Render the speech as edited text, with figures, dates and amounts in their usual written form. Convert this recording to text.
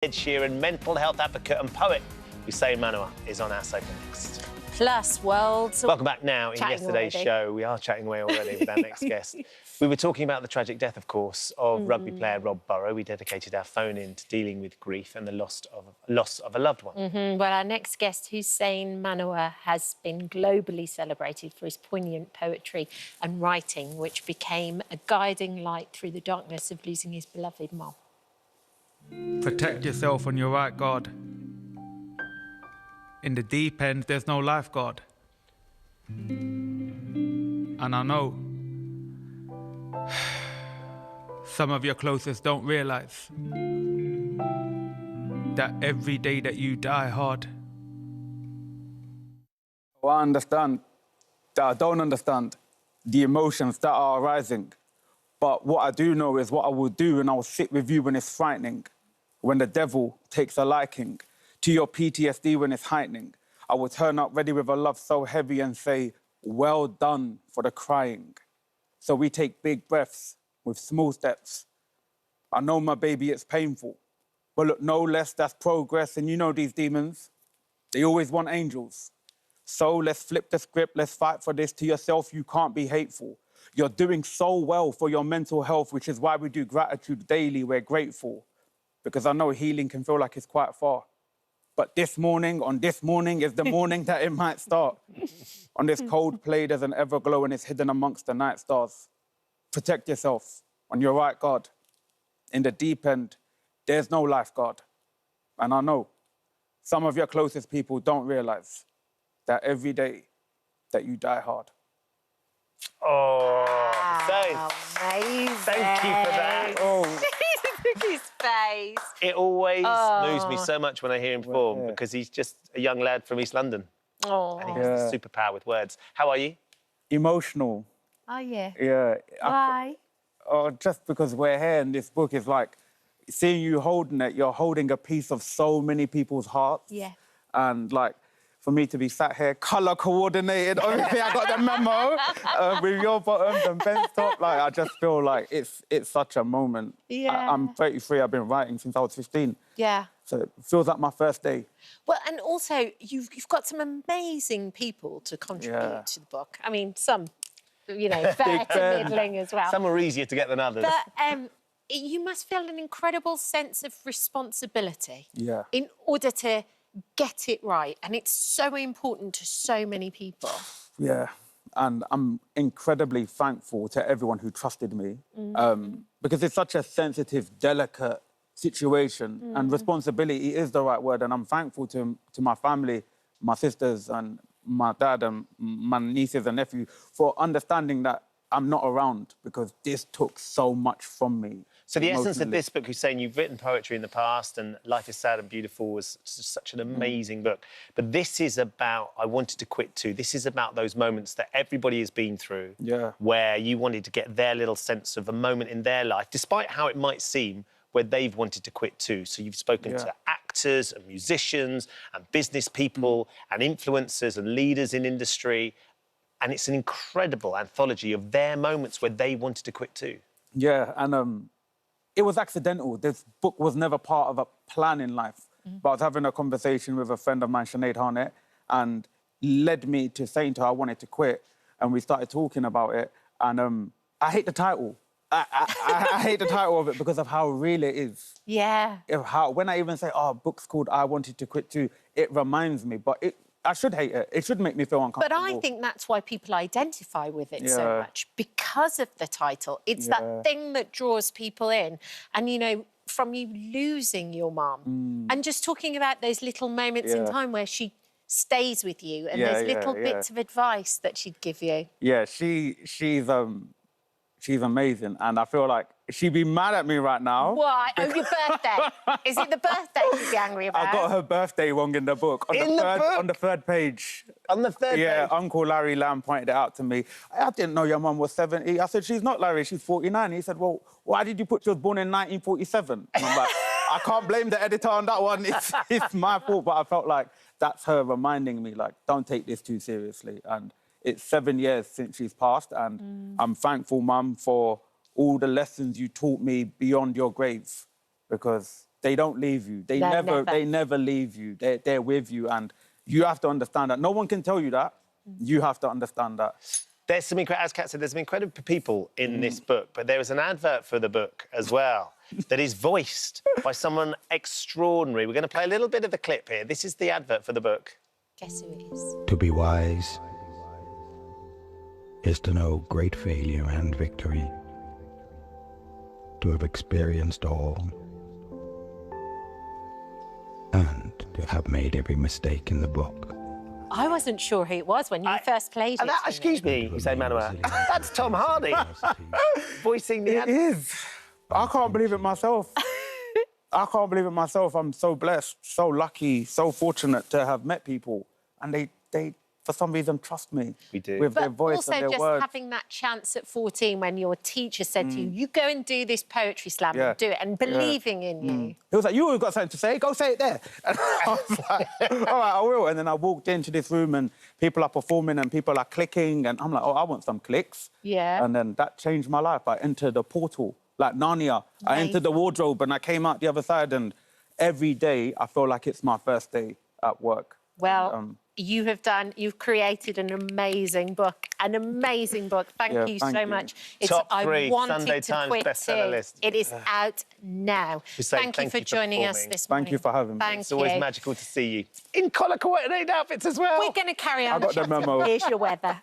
Ed Sheeran, mental health advocate and poet Hussain Manawer is on our sofa next. Plus, world's... Welcome back now. In yesterday's show, we are chatting away already with our next guest. We were talking about the tragic death, of course, of rugby player Rob Burrow. We dedicated our phone in to dealing with grief and the loss of a loved one. Well, our next guest, Hussain Manawer, has been globally celebrated for his poignant poetry and writing, which became a guiding light through the darkness of losing his beloved mom. Protect yourself on your right, God. In the deep end, there's no lifeguard. And I know some of your closest don't realise that every day that you die hard. Well, I understand that I don't understand the emotions that are arising. But what I do know is what I will do, and I will sit with you when it's frightening, when the devil takes a liking to your PTSD when it's heightening. I will turn up ready with a love so heavy and say, well done for the crying. So we take big breaths with small steps. I know, my baby, it's painful, but look, no less, that's progress. And you know these demons, they always want angels. So let's flip the script, let's fight for this. To yourself, you can't be hateful. You're doing so well for your mental health, which is why we do gratitude daily. We're grateful, because I know healing can feel like it's quite far. But this morning, on this morning, is the morning that it might start. On this cold play, there's an everglow and it's hidden amongst the night stars. Protect yourself on your right, God. In the deep end, there's no lifeguard. And I know some of your closest people don't realise that every day that you die hard. Oh, Wow, so amazing. thank you for that. Oh. Look at his face. It always moves me so much when I hear him perform, because he's just a young lad from East London. Oh, And he has the superpower with words. How are you? Emotional. oh yeah. Yeah. Why? Just because we're here and this book is like, seeing you holding it, you're holding a piece of so many people's hearts. Yeah. And like, for me to be sat here, colour coordinated, obviously I got the memo with your bottoms and Ben's top. Like, I just feel like it's such a moment. Yeah. I'm 33, I've been writing since I was 15. Yeah. So it feels like my first day. Well, and also, you've got some amazing people to contribute to the book. I mean, some, you know, fair to middling as well. Some are easier to get than others. But you must feel an incredible sense of responsibility in order to get it right. And it's so important to so many people. Yeah. And I'm incredibly thankful to everyone who trusted me because it's such a sensitive, delicate situation and responsibility is the right word. And I'm thankful to my family, my sisters and my dad and my nieces and nephews for understanding that I'm not around, because this took so much from me. So the essence of this book, Hussain, you've written poetry in the past, and Life is Sad and Beautiful was such an amazing book. But this is about, I wanted to quit too. This is about those moments that everybody has been through, where you wanted to get their little sense of a moment in their life, despite how it might seem, where they've wanted to quit too. So you've spoken to actors and musicians and business people and influencers and leaders in industry. And it's an incredible anthology of their moments where they wanted to quit too. Yeah, and it was accidental. This book was never part of a plan in life. But I was having a conversation with a friend of mine, Sinead Harnett, and led me to saying to her I wanted to quit. And we started talking about it. And I hate the title. I hate the title of it because of how real it is. Yeah. When I even say, oh, book's called I Wanted to Quit Too, it reminds me. But I should hate it. It should make me feel uncomfortable. But I think that's why people identify with it so much, because of the title. It's that thing that draws people in. And, you know, from you losing your mum and just talking about those little moments in time where she stays with you and those little bits of advice that she'd give you. Yeah, she's amazing. And I feel like she'd be mad at me right now. Why? Oh, your birthday. Is it the birthday she'd be angry about? I got her birthday wrong in the book. On the third page. On the third page? Yeah, Uncle Larry Lamb pointed it out to me. I didn't know your mum was 70. I said, she's not Larry, she's 49. He said, well, why did you put she was born in 1947? And I'm like, I can't blame the editor on that one. It's my fault. But I felt like that's her reminding me, like, don't take this too seriously. And it's 7 years since she's passed, and I'm thankful, Mum, for all the lessons you taught me beyond your grave, because they don't leave you. They No, they never leave you. They're with you, and you have to understand that. No one can tell you that. You have to understand that. There's some as Kat said, there's some incredible people in this book, but there is an advert for the book as well that is voiced by someone extraordinary. We're going to play a little bit of the clip here. This is the advert for the book. Guess who it is? To be wise is to know great failure and victory, to have experienced all, and to have made every mistake in the book. I wasn't sure who it was when you first played it. Excuse me, Hussain Manawer. That's Tom Hardy voicing the It is. I can't believe it myself. I can't believe it myself. I'm so blessed, so lucky, so fortunate to have met people, and they for some reason trust me. We do. With their But voice also and their just words. having that chance at 14 when your teacher said to you, you go and do this poetry slam Yeah. and do it, and believing in you. He was like, you got something to say, go say it there. And I was like, all right, I will. And then I walked into this room and people are performing and people are clicking, and I'm like, oh, I want some clicks. Yeah. And then that changed my life. I entered a portal, like Narnia. I entered the wardrobe and I came out the other side, and every day I feel like it's my first day at work. Well, you've created an amazing book. Thank you thank so you. much. Top I 3 wanted Sunday to Times quit bestseller too. list. It is out now. Hussain, Thank you for joining us performing. this morning. Thank you for having me. Thank It's always you. magical to see you. In collar coordinated outfits as well. We're going to carry on. I got the chatting. memo. Here's your weather.